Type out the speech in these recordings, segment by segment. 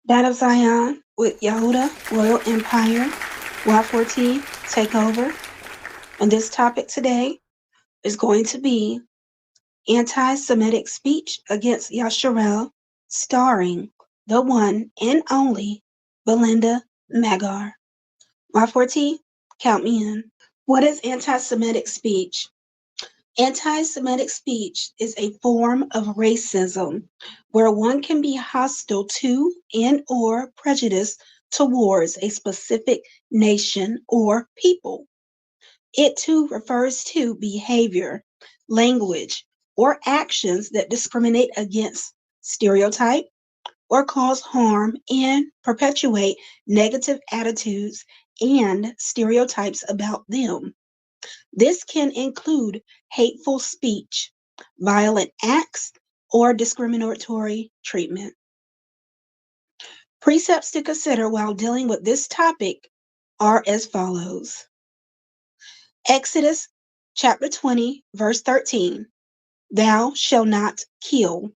Baht of Zion with Yahudah, Royal Empire, Y14, Takeover. And this topic today is going to be Anti-Semitic Speech Against Yasharel, starring the one and only Belinda Magor. Y14, count me in. What is anti-Semitic speech? Anti-Semitic speech is a form of racism where one can be hostile to and or prejudiced towards a specific nation or people. It too refers to behavior, language, or actions that discriminate against, stereotype, or cause harm and perpetuate negative attitudes and stereotypes about them. This can include hateful speech, violent acts, or discriminatory treatment. Precepts to consider while dealing with this topic are as follows. Exodus chapter 20, verse 13, thou shalt not kill.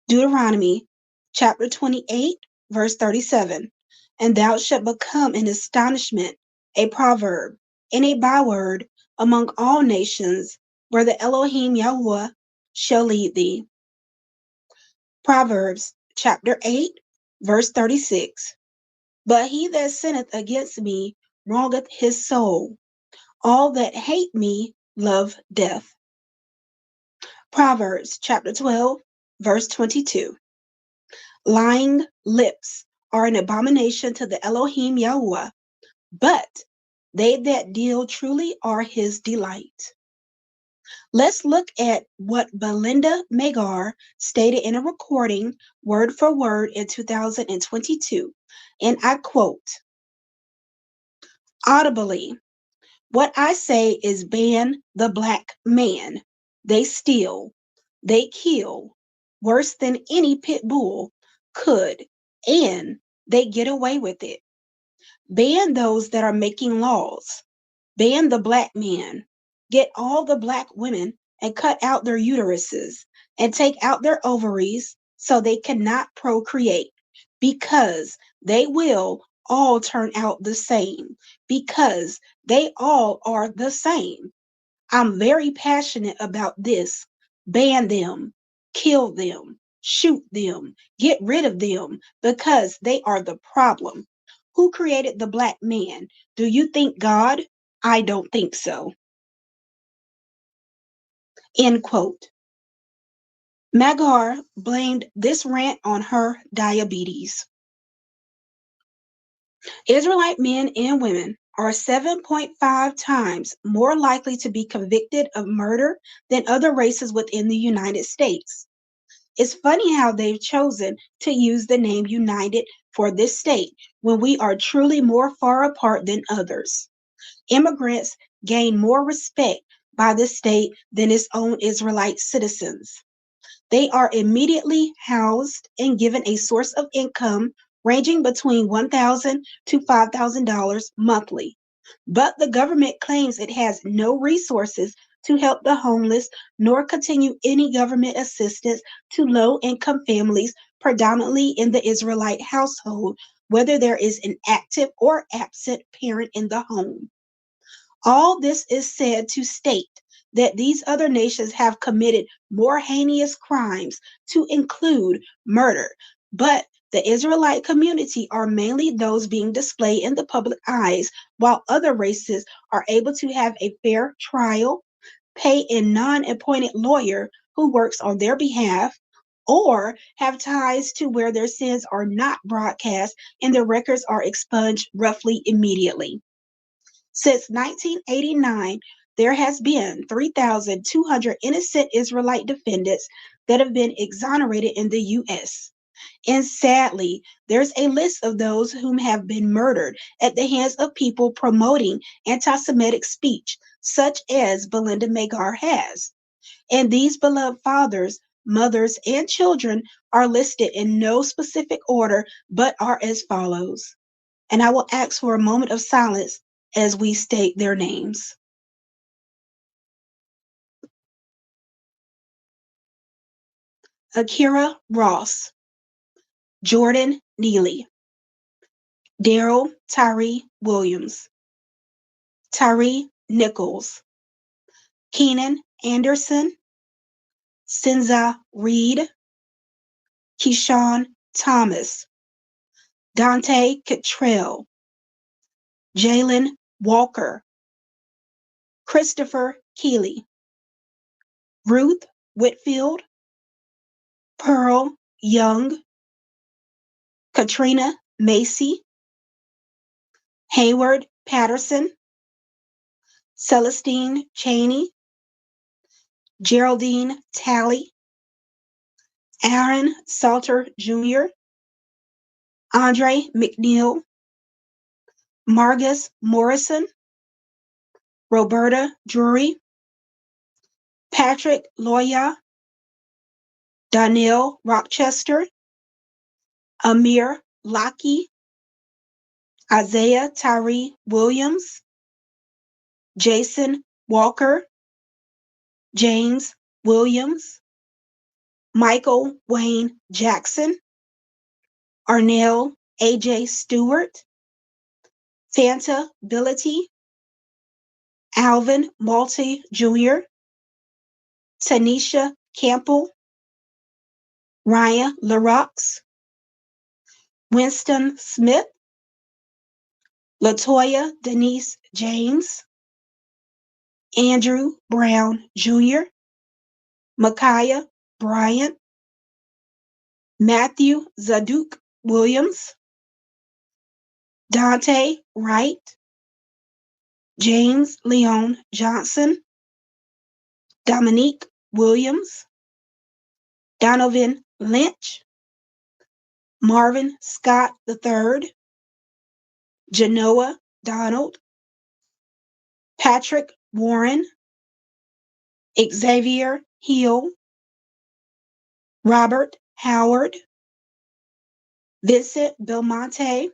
Deuteronomy chapter 28, verse 37, and thou shalt become an astonishment, a proverb, and a byword among all nations, where the Elohim YAHUAH shall lead thee. Proverbs chapter 8, verse 36, but he that sinneth against me wrongeth his soul. All that hate me love death. Proverbs chapter 12, verse 22. Lying lips are an abomination to the Elohim YAHUAH, but they that deal truly are his delight. Let's look at what Belinda Magors stated in a recording, word for word, in 2022, and I quote, audibly, what I say is ban the black man. They steal, they kill, worse than any pit bull could, and they get away with it. Ban those that are making laws. Ban the black man. Get all the black women and cut out their uteruses and take out their ovaries so they cannot procreate, because they will all turn out the same, because they all are the same. I'm very passionate about this. Ban them, kill them, shoot them, get rid of them, because they are the problem. Who created the black man? Do you think God? I don't think so. End quote. Magor blamed this rant on her diabetes. Israelite men and women are 7.5 times more likely to be convicted of murder than other races within the United States. It's funny how they've chosen to use the name United for this state when we are truly more far apart than others. Immigrants gain more respect by the state than its own Israelite citizens. They are immediately housed and given a source of income ranging between $1,000 to $5,000 monthly. But the government claims it has no resources to help the homeless, nor continue any government assistance to low-income families, predominantly in the Israelite household, whether there is an active or absent parent in the home. All this is said to state that these other nations have committed more heinous crimes, to include murder, but the Israelite community are mainly those being displayed in the public eyes, while other races are able to have a fair trial, pay a non-appointed lawyer who works on their behalf, or have ties to where their sins are not broadcast and their records are expunged roughly immediately. Since 1989, there has been 3,200 innocent Israelite defendants that have been exonerated in the U.S. And sadly, there's a list of those whom have been murdered at the hands of people promoting anti-Semitic speech, such as Belinda Magors has. And these beloved fathers, mothers, and children are listed in no specific order, but are as follows. And I will ask for a moment of silence as we state their names. Akira Ross, Jordan Neely, Daryl Tyree Williams, Tyree Nichols, Keenan Anderson, Sinza Reed, Keyshawn Thomas, Dante Cottrell, Jalen Walker, Christopher Keeley, Ruth Whitfield, Pearl Young, Katrina Macy, Hayward Patterson, Celestine Cheney, Geraldine Talley, Aaron Salter Jr., Andre McNeil, Margus Morrison, Roberta Drury, Patrick Loya, Donnell Rochester, Amir Lockie, Isaiah Tyree Williams, Jason Walker, James Williams, Michael Wayne Jackson, Arnell A.J. Stewart, Fanta Billity, Alvin Malty Jr., Tanisha Campbell, Ryan LaRox, Winston Smith, Latoya Denise James, Andrew Brown Jr., Micaiah Bryant, Matthew Zaduk Williams, Dante Wright, James Leon Johnson, Dominique Williams, Donovan Lynch, Marvin Scott III, Genoa Donald, Patrick Warren, Xavier Hill, Robert Howard, Vincent Belmonte,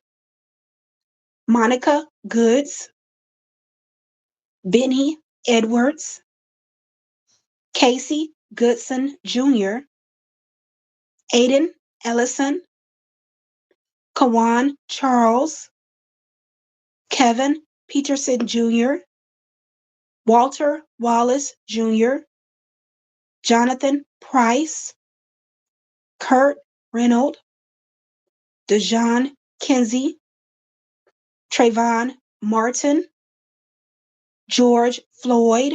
Monica Goods, Benny Edwards, Casey Goodson Jr., Aiden Ellison, Kawan Charles, Kevin Peterson Jr., Walter Wallace Jr., Jonathan Price, Kurt Reynolds, Dejon Kinsey, Trayvon Martin, George Floyd,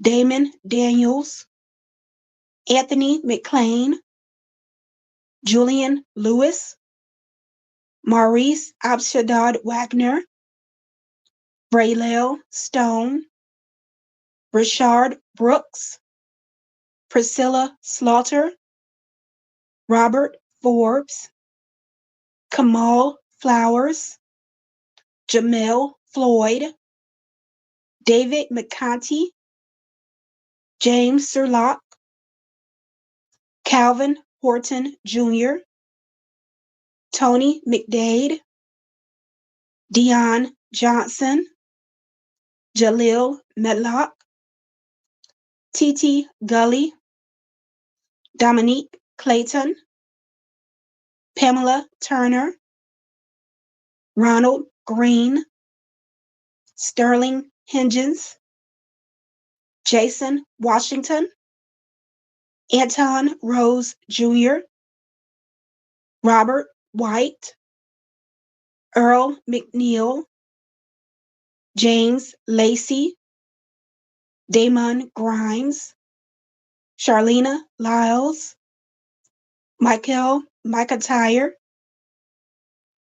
Damon Daniels, Anthony McClain, Julian Lewis, Maurice Abshadad Wagner, Braylel Stone, Richard Brooks, Priscilla Slaughter, Robert Forbes, Kamal Flowers, Jamel Floyd, David McConty, James Surlock, Calvin Horton Jr., Tony McDade, Dion Johnson, Jalil Medlock, Titi Gully, Dominique Clayton, Pamela Turner, Ronald Green, Sterling Hingens, Jason Washington, Anton Rose Jr., Robert White, Earl McNeil, James Lacey, Damon Grimes, Charlena Lyles, Michael McIntyre,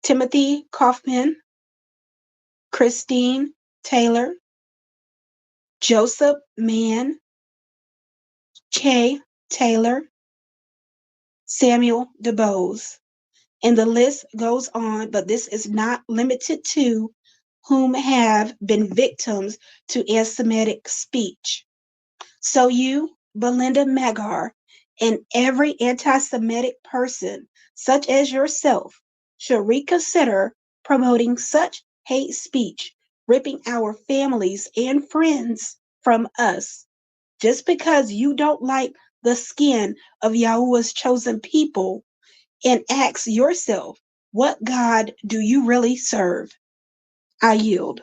Timothy Kaufman, Christine Taylor, Joseph Mann, Kay Taylor, Samuel DeBose. And the list goes on, but this is not limited to whom have been victims to anti-Semitic speech. So you, Belinda Magor, and every anti-Semitic person, such as yourself, should reconsider promoting such hate speech, ripping our families and friends from us. Just because you don't like the skin of Yahuwah's chosen people, and ask yourself, what God do you really serve? I yield.